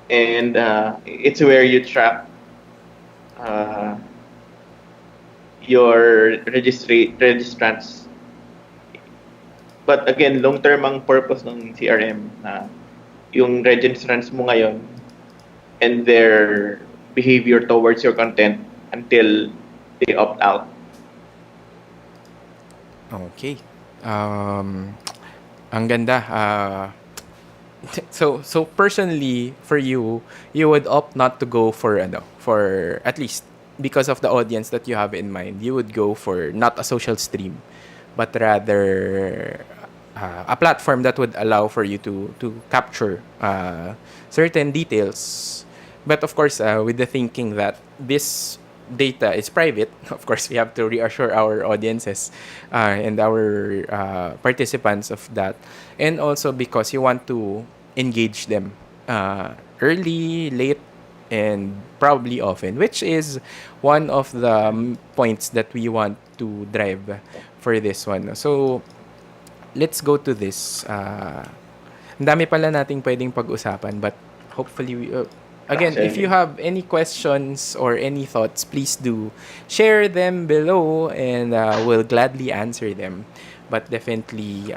and it's where you track uh, your registrants. But again, long-term ang purpose ng CRM na yung registrants mo ngayon and their behavior towards your content until they opt out. Okay. Ang ganda. So personally for you would opt not to go for for at least because of the audience that you have in mind, you would go for not a social stream, but rather a platform that would allow for you to capture certain details. But of course, with the thinking that this data is private, of course, we have to reassure our audiences and our participants of that. And also because you want to engage them early, late, and probably often, which is one of the points that we want to drive for this one. So, let's go to this. Ang dami pala nating pwedeng pag-usapan, but hopefully, again, if you have any questions or any thoughts, please do share them below and we'll gladly answer them. But definitely,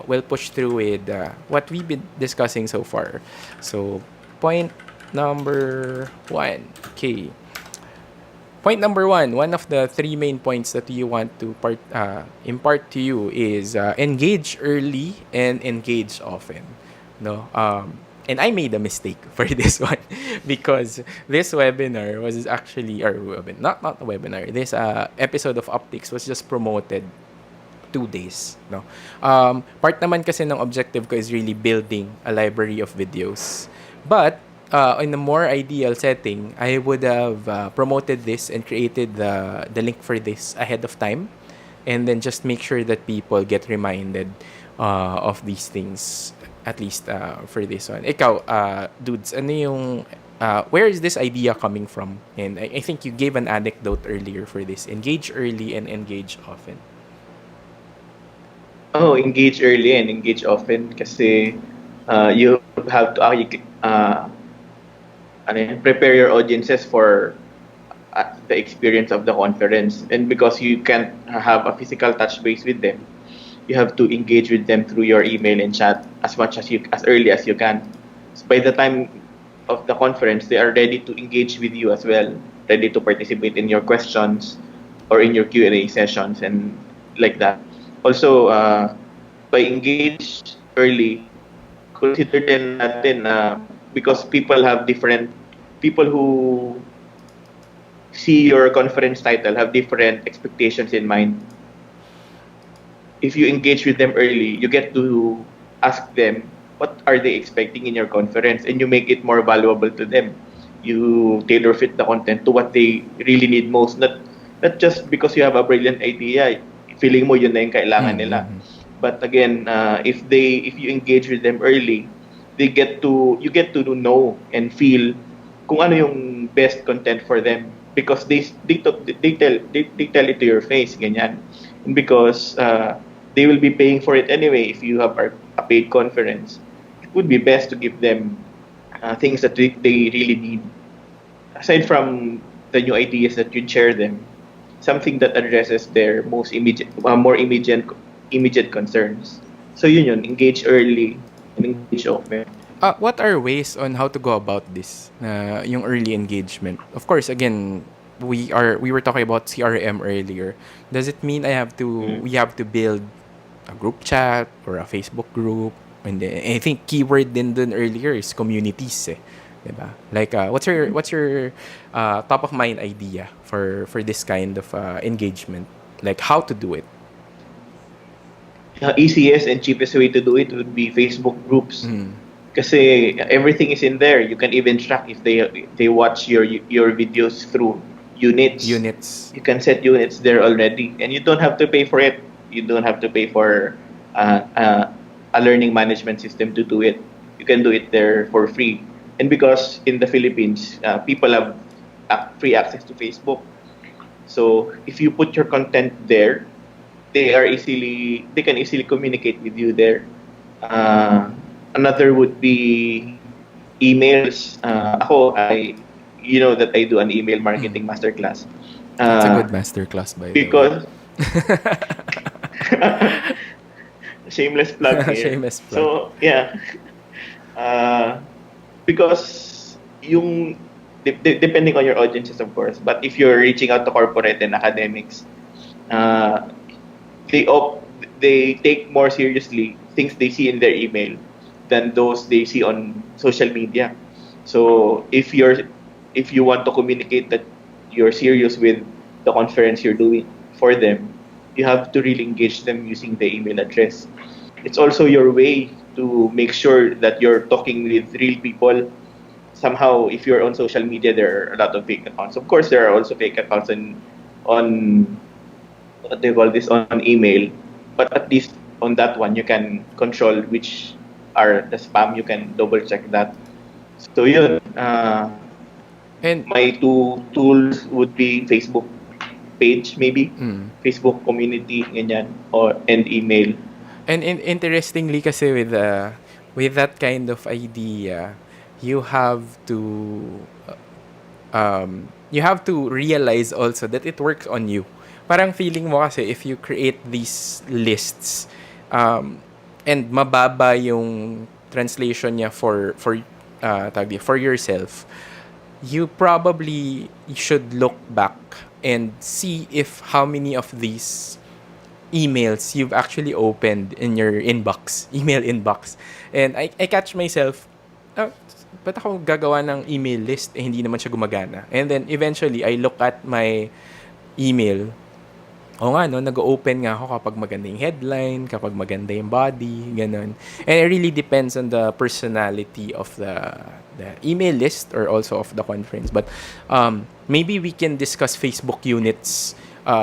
we'll push through with what we've been discussing so far. So, point number 1. Okay. Point number 1, one of the 3 main points that you want to impart to you is engage early and engage often. No, and I made a mistake for this one because this webinar was actually, or not a webinar. This episode of Uptakes was just promoted 2 days. No, part naman kasi ng objective ko is really building a library of videos, but in a more ideal setting, I would have promoted this and created the link for this ahead of time, and then just make sure that people get reminded of these things, at least for this one. Ikaw, dudes, ano yung where is this idea coming from? And I think you gave an anecdote earlier for this. Engage early and engage often. Oh, engage early and engage often kasi you have to prepare your audiences for the experience of the conference. And because you can't have a physical touch base with them, you have to engage with them through your email and chat as early as you can. So by the time of the conference, they are ready to engage with you as well, ready to participate in your questions or in your Q&A sessions and like that. Also, by engage early, consider din natin because people who see your conference title have different expectations in mind. If you engage with them early, you get to ask them what are they expecting in your conference, and you make it more valuable to them. You tailor fit the content to what they really need most, not just because you have a brilliant idea, feeling mo yun na yung kailangan nila. But again, if you engage with them early, you get to know and feel kung ano yung best content for them because they tell it to your face, ganyan. And because they will be paying for it anyway if you have a paid conference, it would be best to give them things that they really need. Aside from the new ideas that you share them, something that addresses their more immediate concerns. So yun, engage early and engage often. What are ways on how to go about this? Yung early engagement. Of course, again, we were talking about CRM earlier. Does it mean we have to build a group chat or a Facebook group? And I think keyword din dun earlier is communities, eh. Diba? Like what's your top of mind idea for this kind of engagement? Like how to do it? Easiest and cheapest way to do it would be Facebook groups. Kasi everything is in there. You can even track if they watch your videos through units. You can set units there already, and you don't have to pay for it. You don't have to pay for a learning management system to do it. You can do it there for free. And because in the Philippines, people have free access to Facebook, so if you put your content there, they can easily communicate with you there. Another would be emails. Ako, you know that I do an email marketing masterclass. That's a good Uh, masterclass, by the way. because shameless plug here. Shameless plug. So yeah, uh, because yung depending on your audiences, of course. But if you're reaching out to corporate and academics, uh, they they take more seriously things they see in their email than those they see on social media. So if you want to communicate that you're serious with the conference you're doing for them, you have to really engage them using the email address. It's also your way to make sure that you're talking with real people. Somehow, if you're on social media, there are a lot of fake accounts. Of course, there are also fake accounts on what they call this, on email, but at least on that one you can control which are the spam. You can double check that. So yun, And my two tools would be Facebook page, maybe Facebook community, ganyan, or and email. interestingly kasi with that kind of idea, you have you have to realize also that it works on you. Parang feeling mo kasi if you create these lists, and mababa yung translation niya for yourself, you probably should look back and see if how many of these emails you've actually opened in your email inbox. And I catch myself, oh, ba't ako gagawa ng email list, hindi naman siya gumagana. And then eventually, I look at my email. Oo nga, no, nag-open nga ako kapag maganda yung headline, kapag maganda yung body, ganun. And it really depends on the personality of the email list or also of the conference. But maybe we can discuss Facebook units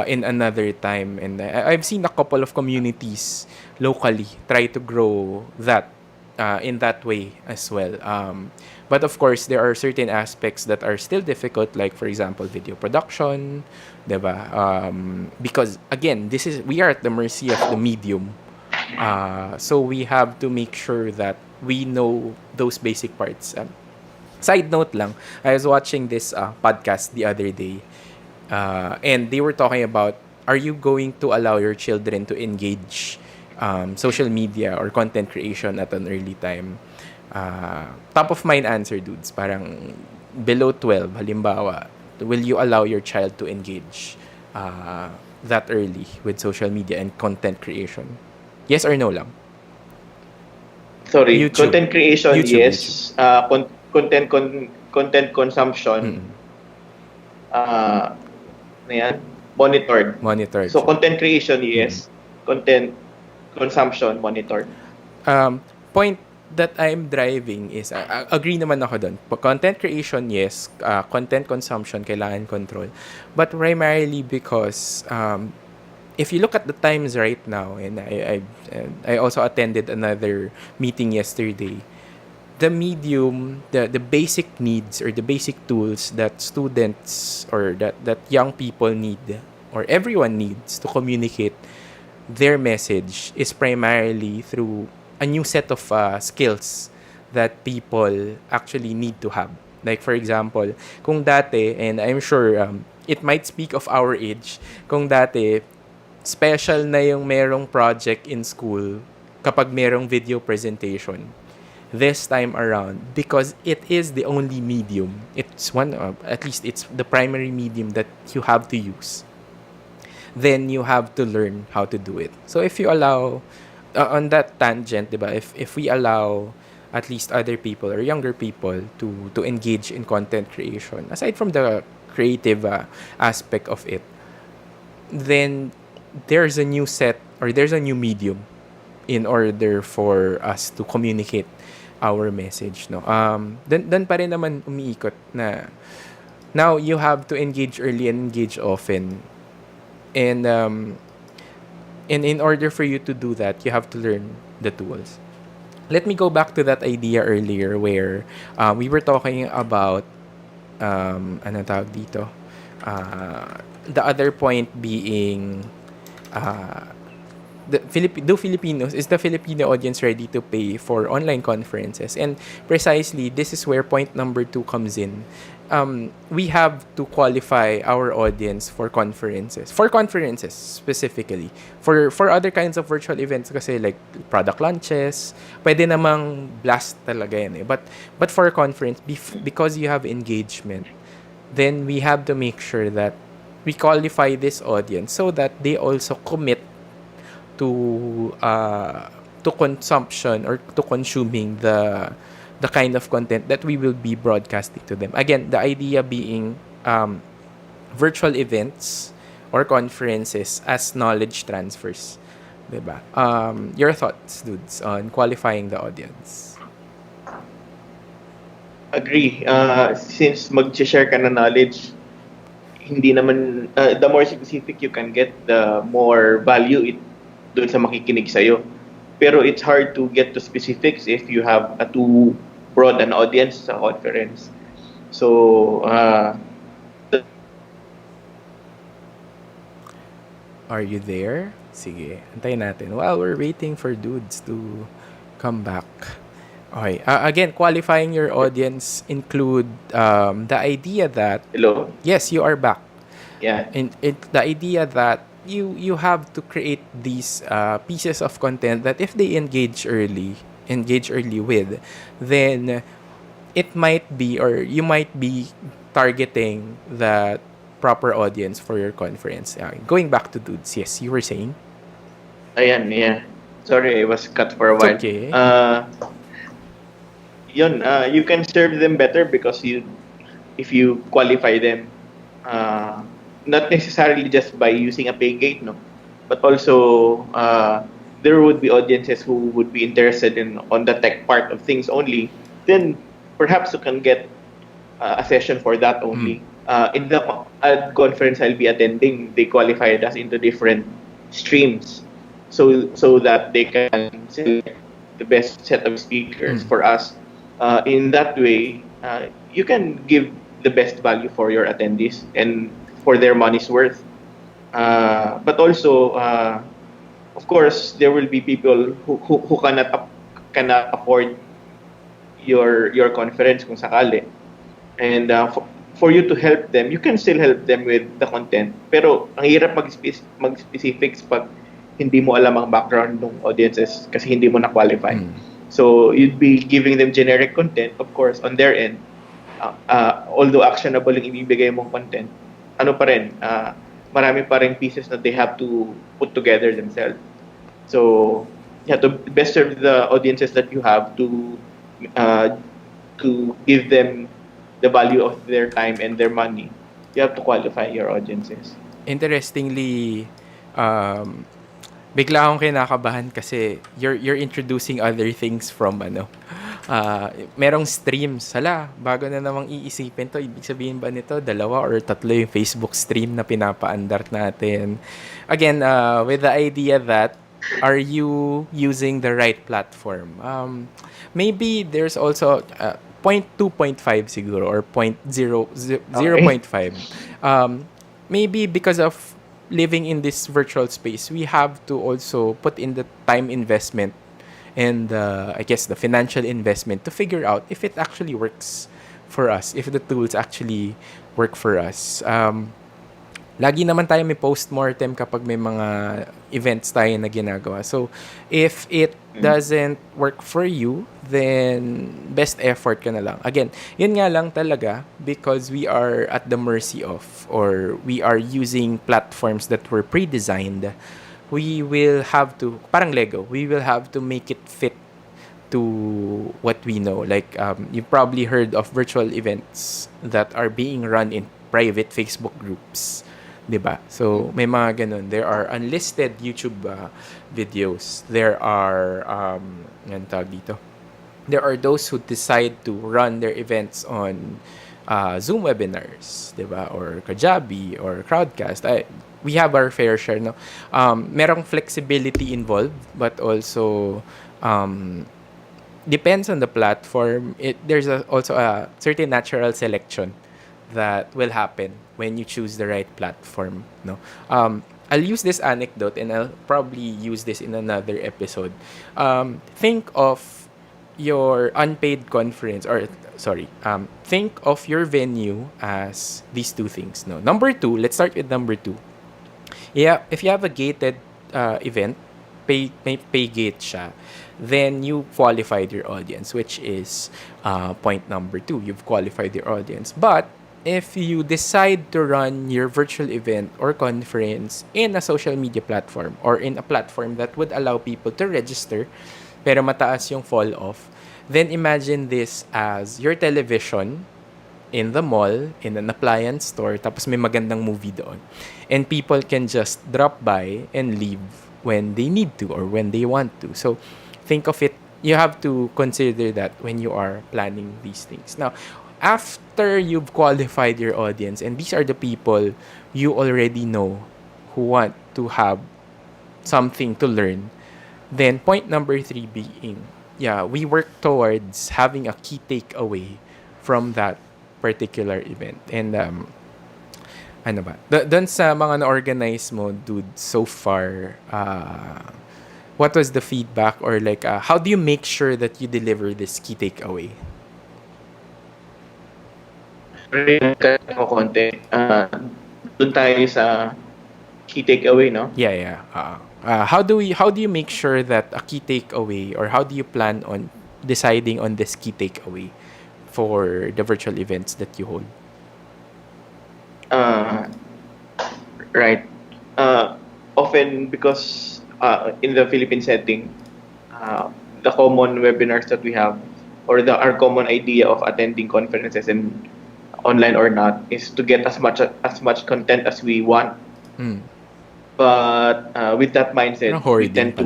in another time. And I've seen a couple of communities locally try to grow that in that way as well. But of course, there are certain aspects that are still difficult, like for example, video production, diba? Because again, we are at the mercy of the medium. So we have to make sure that we know those basic parts. Side note lang, I was watching this podcast the other day, and they were talking about, are you going to allow your children to engage social media or content creation at an early time? Top of mind answer, dudes. Parang below 12, halimbawa, will you allow your child to engage that early with social media and content creation? Yes or no lang? Sorry, YouTube. content creation, YouTube, yes. Content consumption, ano yan? Monitored. Monitored. So content creation, yes. Content consumption, monitored. Point that I'm driving is, agree naman ako dun. Content creation, yes. Content consumption, kailangan control. But primarily because if you look at the times right now, and I also attended another meeting yesterday, the medium, the basic needs or the basic tools that students or that young people need or everyone needs to communicate their message is primarily through a new set of skills that people actually need to have. Like for example, kung dati, and I'm sure it might speak of our age, kung dati, special na yung merong project in school kapag merong video presentation. This time around, because it is the only medium, it's one, at least it's the primary medium that you have to use, then you have to learn how to do it. So if you allow, on that tangent, diba, if we allow at least other people or younger people to engage in content creation, aside from the creative aspect of it, then there's a new set or there's a new medium in order for us to communicate our message, no. Then pa rin naman umiikot na now you have to engage early and engage often. And in order for you to do that, you have to learn the tools. Let me go back to that idea earlier where we were talking about ano tawag dito? The other point being do Filipinos is the Filipino audience ready to pay for online conferences? And precisely this is where point number 2 comes in. We have to qualify our audience for conferences. For conferences specifically. For other kinds of virtual events kasi like product launches, pwede namang blast talaga yan eh. But for a conference, because you have engagement, then we have to make sure that we qualify this audience so that they also commit to consumption or to consuming the kind of content that we will be broadcasting to them. Again, the idea being virtual events or conferences as knowledge transfers. Diba? Your thoughts, dudes, on qualifying the audience? Agree. Since mag-share ka ng knowledge, hindi naman, the more specific you can get, the more value it doon sa makikinig sa'yo. Pero it's hard to get to specifics if you have a too broad an audience sa conference. So, Are you there? Sige, antayin natin. While we're waiting for dudes to come back. Okay. Again, qualifying your audience include the idea that... hello? Yes, you are back. Yeah. And the idea that you have to create these pieces of content that if they engage early with, then it might be, or you might be targeting that proper audience for your conference. Going back to dudes, yes, you were saying? Ayan, yeah. Sorry, I was cut for a while. It's okay. You can serve them better because if you qualify them, not necessarily just by using a pay gate, no, but also there would be audiences who would be interested on the tech part of things only. Then perhaps you can get a session for that only. In the conference I'll be attending, they qualified us into different streams, so that they can select the best set of speakers for us. In that way, you can give the best value for your attendees and for their money's worth. But also, of course, there will be people who cannot afford your conference kung sakali. And for you to help them, you can still help them with the content. Pero ang hirap mag-specifics pag hindi mo alam ang background ng audiences kasi hindi mo na-qualify. So you'd be giving them generic content, of course, on their end. Although actionable yung ibibigay mong content, ano pa rin, marami pa rin pieces that they have to put together themselves. So, you have to best serve the audiences that you have to give them the value of their time and their money. You have to qualify your audiences. Interestingly, bigla akong kinakabahan kasi you're introducing other things from merong streams. Hala, bago na namang iisipin to. Ibig sabihin ba nito, 2 or 3 yung Facebook stream na pinapaandar natin? Again, with the idea that, are you using the right platform? Maybe there's also 0.2.5 siguro or 0.5. Maybe because of living in this virtual space, we have to also put in the time investment and I guess the financial investment to figure out if it actually works for us, if the tools actually work for us. Lagi naman tayo may post-mortem kapag may mga events tayo na ginagawa. So, if it doesn't work for you, then best effort ka na lang. Again, yun nga lang talaga because we are at the mercy of, or we are using platforms that were pre-designed, we will have to, parang Lego, we will have to make it fit to what we know. Like, you've probably heard of virtual events that are being run in private Facebook groups. Diba? So, may mga ganun. There are unlisted YouTube videos. There are, there are those who decide to run their events on Zoom webinars, diba? Or Kajabi, or Crowdcast. We have our fair share, no? Merong flexibility involved, but also, depends on the platform. There's also a certain natural selection that will happen when you choose the right platform, no? I'll use this anecdote and I'll probably use this in another episode. Think of your unpaid conference, or sorry, think of your venue as these two things. No, number two. Let's start with number two. Yeah, if you have a gated event, pay gate siya, then you qualified your audience, which is point number two. You've qualified your audience. But if you decide to run your virtual event or conference in a social media platform or in a platform that would allow people to register, pero mataas yung fall off, then imagine this as your television in the mall, in an appliance store, tapos may magandang movie doon. And people can just drop by and leave when they need to or when they want to. So, think of it, you have to consider that when you are planning these things. Now, after you've qualified your audience, and these are the people you already know who want to have something to learn, then point number three being, yeah, we work towards having a key takeaway from that particular event. And ano ba? Doon sa mga na-organize mo, dude, so far, what was the feedback, or like, how do you make sure that you deliver this key takeaway? Ako konti. Doon tayo sa key takeaway, no? Yeah. How do you make sure that a key takeaway, or how do you plan on deciding on this key takeaway for the virtual events that you hold? Right. Often, because in the Philippine setting, the common webinars that we have, or our common idea of attending conferences, and online or not, is to get as much content as we want. But with that mindset, we tend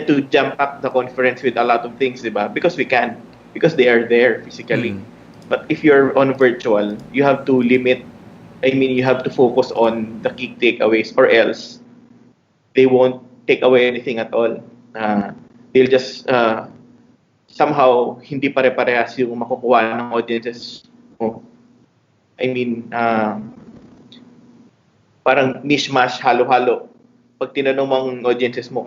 to jump pack the conference with a lot of things, diba? Because we can, because they are there physically. But if you're on virtual, you have to you have to focus on the key takeaways, or else they won't take away anything at all. They'll just somehow hindi pare-parehas yung makukuha ng audiences mo. Parang mishmash, halo-halo. Pag tinanong mong audiences mo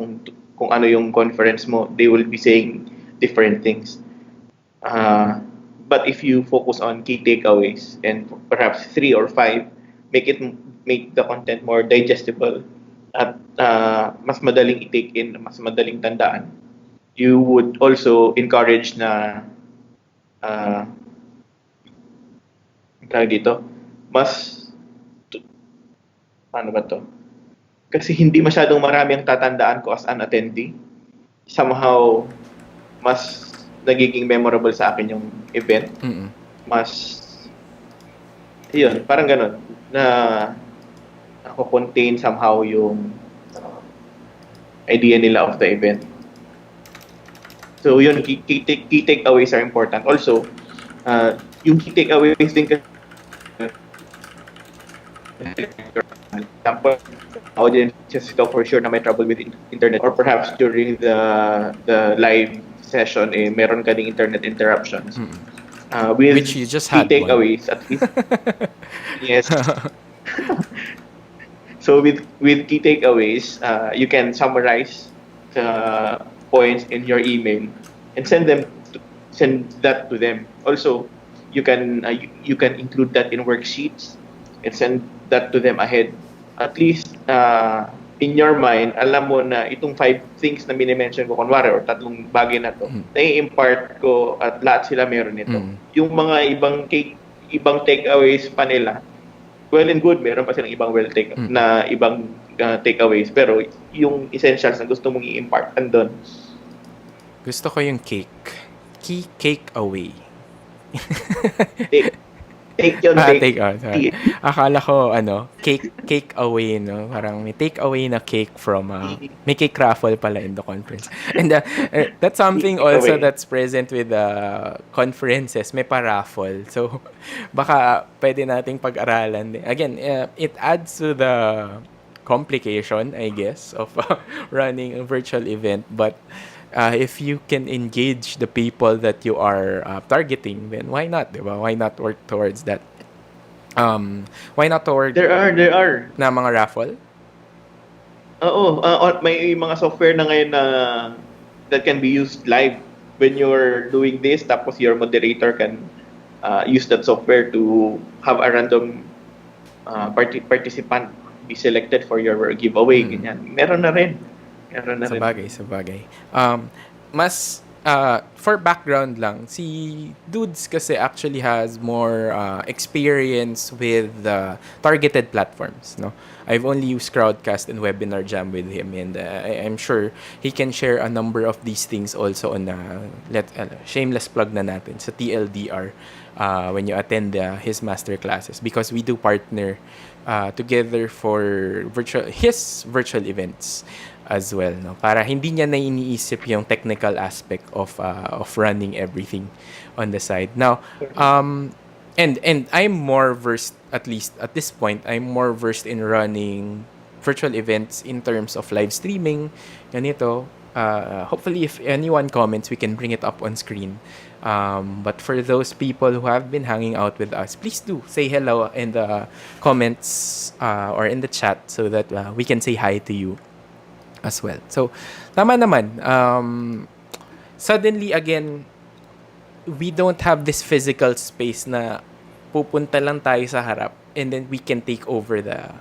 kung ano yung conference mo, they will be saying different things. But if you focus on key takeaways, and perhaps 3 or 5, make the content more digestible at mas madaling i-take in, mas madaling tandaan. You would also encourage na paano ba to? Kasi hindi masyadong marami ang tatandaan ko as an attendee. Somehow, mas nagiging memorable sa akin yung event. Yun, parang ganun, na contain somehow yung idea nila of the event. So yun, key takeaways are important. Also, yung key takeaways din kasi, example, audiences ito for sure na may trouble with internet, or perhaps during the live session, meron ka ding internet interruptions. With which you just had key takeaways, at least. Yes. So with key takeaways, you can summarize the points in your email and send that to them. Also, you can include that in worksheets and send that to them ahead. At least in your mind, alam mo na itong 5 things na minimension ko, kunwari, or 3 bagay na to, na-impart ko at lahat sila meron nito. Yung mga ibang takeaways pa nila, well and good, meron pa silang ibang ibang takeaways, pero yung essentials na gusto mong i-impart, andun. Gusto ko yung cake. Key cake away. Take yun, take on. Akala ko, cake away, no? Parang may take away na cake from, may cake raffle pala in the conference. And that's something also that's present with conferences. May pa-raffle. So, baka pwede nating pag-aralan. Again, it adds to the complication, I guess, of running a virtual event. But if you can engage the people that you are targeting, then why not, diba? Why not work towards that? Why not toward There are. na mga raffle? Oo, may mga software na ngayon na that can be used live when you're doing this, tapos your moderator can use that software to have a random participant be selected for your giveaway, ganyan. Meron na rin. Meron na Sa rin. bagay, sa bagay. Mas, for background lang, si Dudes kasi actually has more experience with targeted platforms, no? I've only used Crowdcast and Webinar Jam with him, and I'm sure he can share a number of these things also on, shameless plug na natin, sa TLDR, when you attend his master classes, because we do partner together for his virtual events as well, no, para hindi niya na iniisip yung technical aspect of running everything on the side now. And I'm more versed, at least at this point, I'm more versed in running virtual events in terms of live streaming ganito. Hopefully if anyone comments, we can bring it up on screen. But for those people who have been hanging out with us, please do say hello in the comments, or in the chat, so that we can say hi to you as well. So, tama naman. Suddenly, again, we don't have this physical space na pupunta lang tayo sa harap and then we can take over the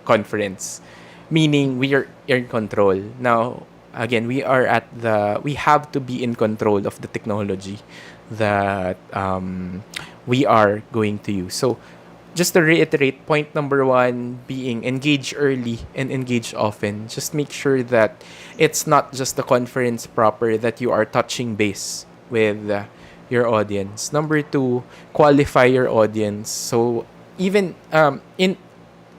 conference. Meaning, we are in control. Now, again, we have to be in control of the technology that we are going to use. So, just to reiterate, point number 1 being engage early and engage often. Just make sure that it's not just the conference proper that you are touching base with your audience. Number 2, qualify your audience. So even in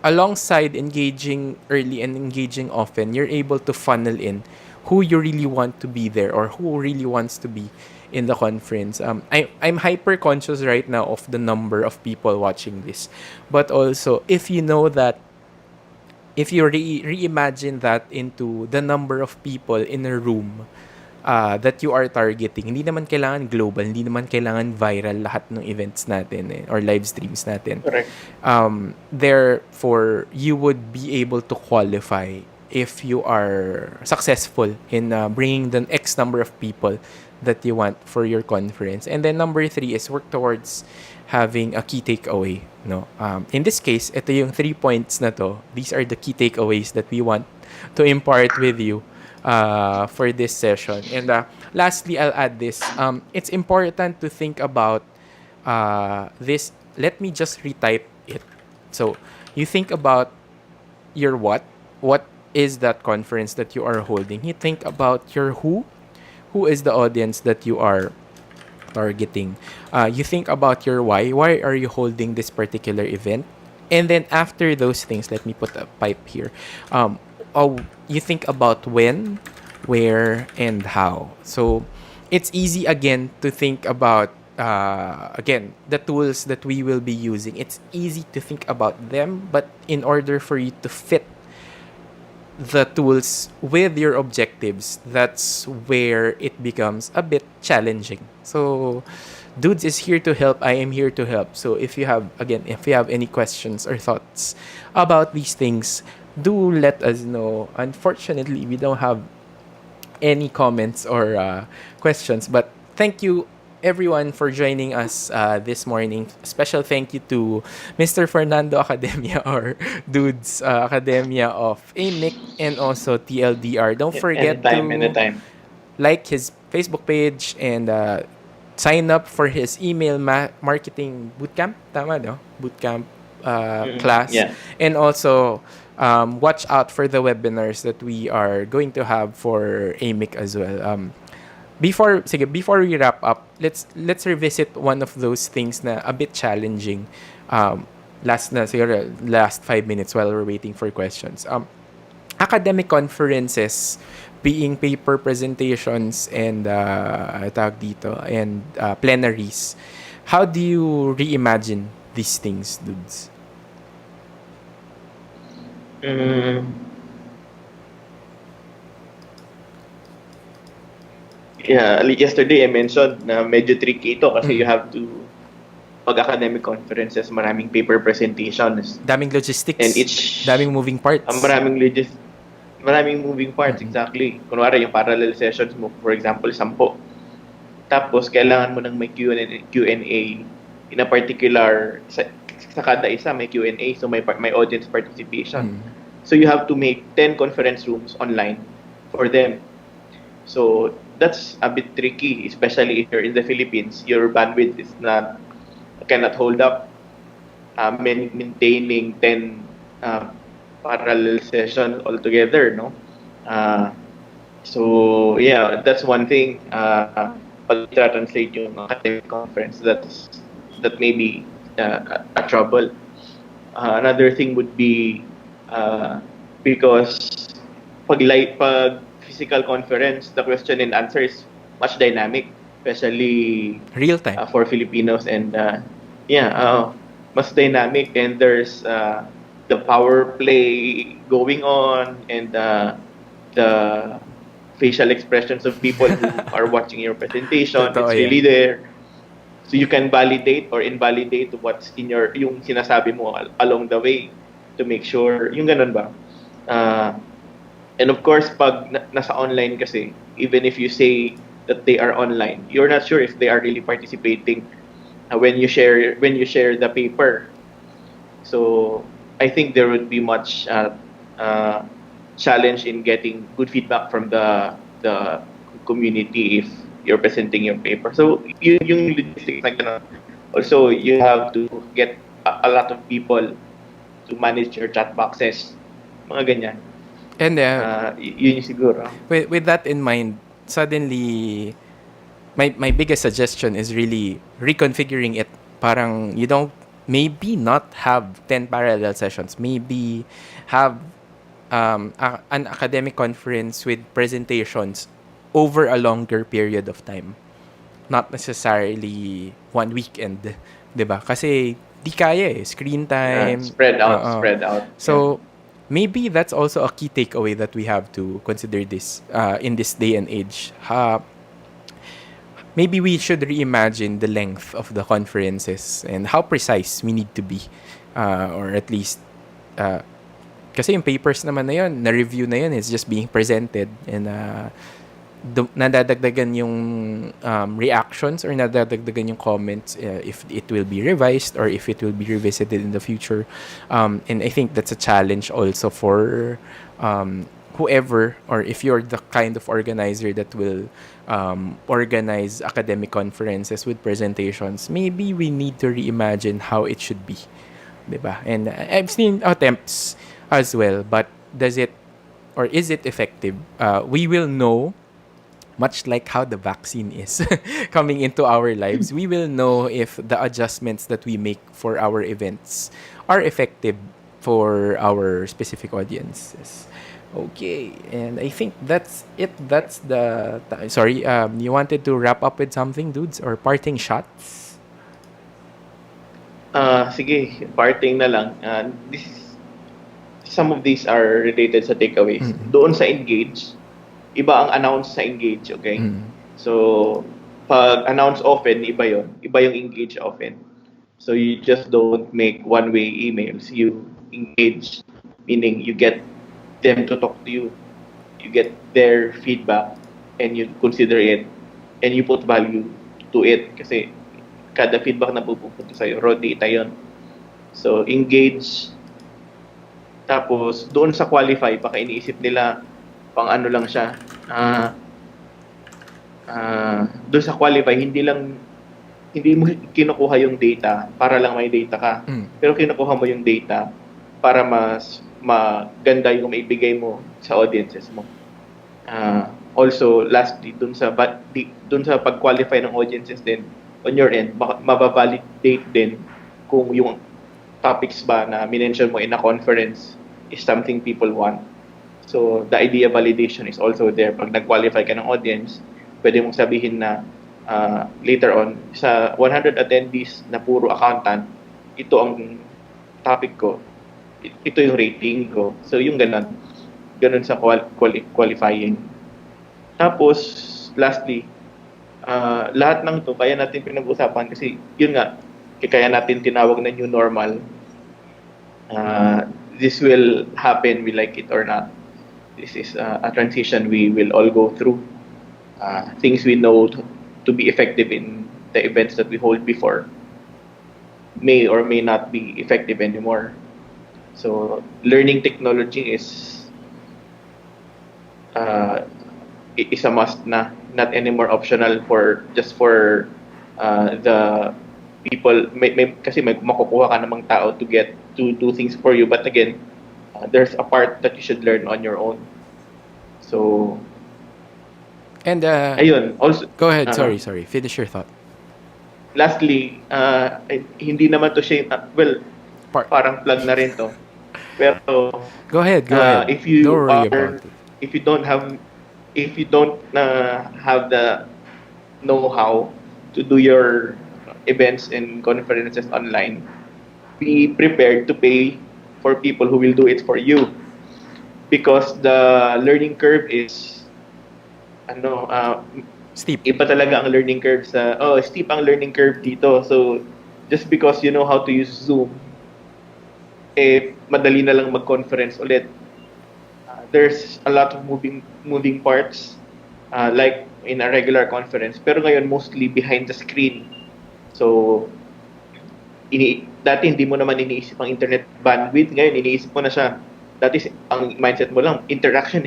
alongside engaging early and engaging often, you're able to funnel in who you really want to be there or who really wants to be in the conference. I'm hyper conscious right now of the number of people watching this, but also if you know that, if you reimagine that into the number of people in a room that you are targeting, hindi naman kailangan global, hindi naman kailangan viral lahat ng events natin or live streams natin. Correct. Therefore, you would be able to qualify if you are successful in bringing the X number of people that you want for your conference. And then number 3 is work towards having a key takeaway, no? In this case, ito yung 3 points na to. These are the key takeaways that we want to impart with you for this session. And lastly, I'll add this. It's important to think about this. Let me just retype it. So, you think about your what. What is that conference that you are holding? You think about your who. Who is the audience that you are targeting? You think about your why. Why are you holding this particular event? And then after those things, let me put a pipe here. You think about when, where, and how. So it's easy again to think about again the tools that we will be using. It's easy to think about them, but in order for you to fit the tools with your objectives, that's where it becomes a bit challenging. So Dudes is here to help. I am here to help. So if you have any questions or thoughts about these things, do let us know. Unfortunately, we don't have any comments or questions, but thank you everyone for joining us this morning. Special thank you to Mr. Fernando Academia or Dudes Academia of AMIC and also TLDR. Don't forget Anytime. like his Facebook page and sign up for his email marketing bootcamp. Tama, no? Bootcamp class. Yeah. And also, watch out for the webinars that we are going to have for AMIC as well. Before we wrap up, let's revisit one of those things na a bit challenging. Last 5 minutes while we're waiting for questions. Academic conferences being paper presentations and plenaries. How do you reimagine these things, Dudes? Yeah, yesterday I mentioned na medyo tricky ito kasi you have to pag academic conferences, maraming paper presentations. Daming logistics. And each... daming moving parts. Maraming moving parts, exactly. Kunwari, yung parallel sessions mo, for example, 10. Tapos, kailangan mo nang may Q&A in a particular... Sa kada isa, may Q&A, so may audience participation. So, you have to make 10 conference rooms online for them. So, that's a bit tricky, especially if you're in the Philippines. Your bandwidth is cannot hold up maintaining 10 parallel sessions altogether, no? So yeah, that's one thing. Pag translate yung academic conference, that may be a trouble. Another thing would be because pag physical conference, the question and answer is much dynamic, especially real time for Filipinos, and mas dynamic, and there's the power play going on, and the facial expressions of people who are watching your presentation. Totoo, it's really there. So you can validate or invalidate what's in yung sinasabi mo along the way to make sure, yung ganun ba? And of course, pag nasa online kasi, even if you say that they are online, you're not sure if they are really participating when you share the paper. So I think there would be much challenge in getting good feedback from the community if you're presenting your paper. So yung logistics na ganun. Also, you have to get a lot of people to manage your chat boxes. Mga ganyan. And yun siguro. With that in mind, suddenly my biggest suggestion is really reconfiguring it. Parang you don't maybe not have 10 parallel sessions. Maybe have an academic conference with presentations over a longer period of time. Not necessarily one weekend, 'di ba? Kasi di kaya screen time, spread out. So maybe that's also a key takeaway that we have to consider this in this day and age. Maybe we should reimagine the length of the conferences and how precise we need to be, or at least kasi yung papers naman na yun, na-review na yun, is just being presented, and nadadagdagan yung reactions or nadadagdagan yung comments if it will be revised or if it will be revisited in the future. And I think that's a challenge also for whoever, or if you're the kind of organizer that will organize academic conferences with presentations, maybe we need to reimagine how it should be. Diba? And I've seen attempts as well, but does it, or is it effective? We will know, much like how the vaccine is coming into our lives, we will know if the adjustments that we make for our events are effective for our specific audiences. Okay, and I think that's it. That's the... Sorry, you wanted to wrap up with something, dudes? Or parting shots? Sige, parting na lang. Some of these are related sa takeaways. Mm-hmm. Doon sa engage, iba ang announce sa engage, okay? Mm-hmm. So, pag announce often, iba yon. Iba yung engage often. So, you just don't make one-way emails. You engage, meaning you get them to talk to you. You get their feedback and you consider it and you put value to it kasi kada feedback na pupunta sa'yo, raw data yun. So, engage. Tapos, doon sa qualify, baka iniisip nila pang ano lang siya. Doon sa qualify, hindi mo kinukuha yung data para lang may data ka. Pero kinukuha mo yung data para mas maganda yung maibigay mo sa audiences mo. Also, lastly, dun sa pag-qualify ng audiences din, on your end, mababalidate din kung yung topics ba na minention mo in a conference is something people want. So, the idea validation is also there. Pag nag-qualify ka ng audience, pwede mong sabihin na later on, sa 100 attendees na puro accountant, ito ang topic ko, ito yung rating ko. So, yung ganun sa qualifying. Tapos, lastly, lahat ng to kaya natin pinag-usapan kasi yun nga, kaya natin tinawag na new normal. This will happen, we like it or not. This is a transition we will all go through. Things we know to be effective in the events that we hold before may or may not be effective anymore. So learning technology uh, is a must na, not anymore optional for just for the people. Kasi may makukuha ka namang tao to get to do things for you, but again, there's a part that you should learn on your own. So And ayun, also go ahead. uh, Sorry. Finish your thought. lastly, hindi naman to shame, well, parang plug na rin to. Pero Go ahead. if Don't you worry about are it. if you don't have have the know-how to do your events and conferences online, be prepared to pay for people who will do it for you, because the learning curve is ano Steep. iba talaga ang learning curve steep ang learning curve dito. So just because you know how to use Zoom, madali na lang mag-conference ulit. There's a lot of moving parts, like in a regular conference, pero ngayon mostly behind the screen. So dati hindi mo naman iniisip ang internet bandwidth, ngayon iniisip mo na siya. Dati ang mindset mo lang interaction,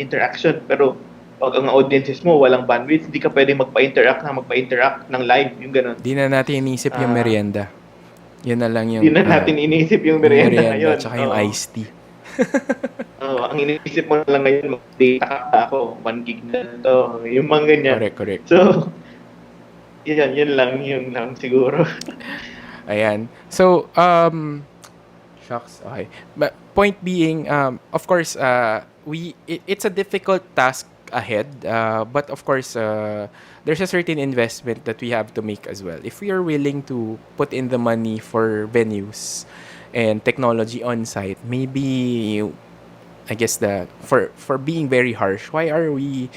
pero pag ang audiences mo walang bandwidth, hindi ka pwedeng magpa-interact ng live, yung ganun. Di na natin iniisip yung merienda. Yun na lang yung... Hindi na natin iniisip yung merienda ngayon. Tsaka yung iced tea. Ang iniisip mo lang ngayon, mag-data ka ako, 1 gig na to, yung mga ganyan. Correct. So, yun lang siguro. Ayan. So, shucks. Okay. But point being, of course, it's a difficult task ahead, but of course, there's a certain investment that we have to make as well. If we are willing to put in the money for venues and technology on site, maybe I guess for being very harsh, why are we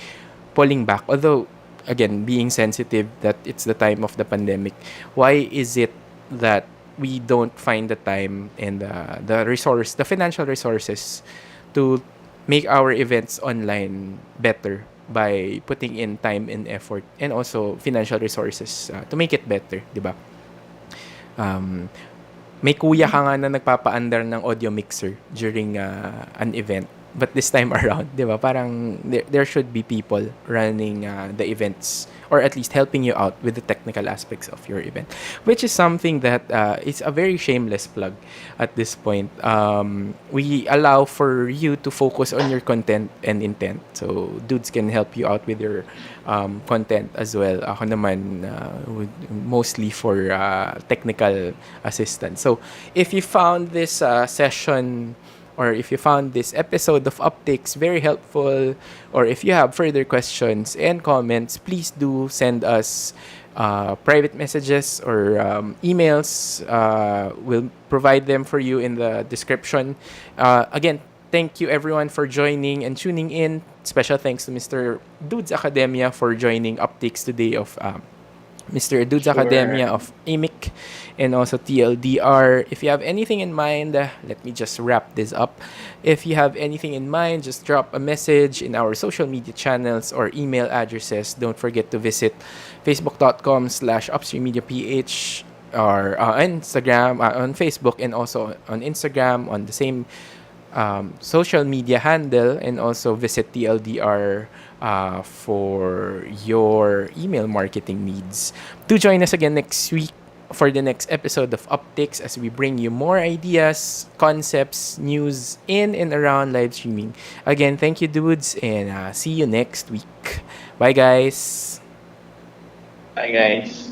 pulling back? Although again, being sensitive that it's the time of the pandemic, why is it that we don't find the time and the financial resources to make our events online better by putting in time and effort and also financial resources to make it better, di ba? May kuya ka nga na nagpapaandar ng audio mixer during an event. But this time around, di ba, parang there should be people running the events or at least helping you out with the technical aspects of your event, which is something that is a very shameless plug at this point. We allow for you to focus on your content and intent. So, dudes can help you out with your content as well. Ako naman, mostly for technical assistance. So, if you found this session or if you found this episode of Uptakes very helpful, or if you have further questions and comments, please do send us private messages or emails. We'll provide them for you in the description. Again, thank you everyone for joining and tuning in. Special thanks to Mr. Dudes Academia for joining Uptakes today of Mr. Dudes Academia of AMIC and also TLDR. If you have anything in mind, let me just wrap this up. If you have anything in mind, just drop a message in our social media channels or email addresses. Don't forget to visit facebook.com/upstreammediaph or Instagram, on Facebook, and also on Instagram on the same social media handle, and also visit TLDR for your email marketing needs. Do join us again next week for the next episode of Uptakes as we bring you more ideas, concepts, news in and around live streaming. Again, thank you, dudes, and see you next week. Bye, guys. Bye, guys.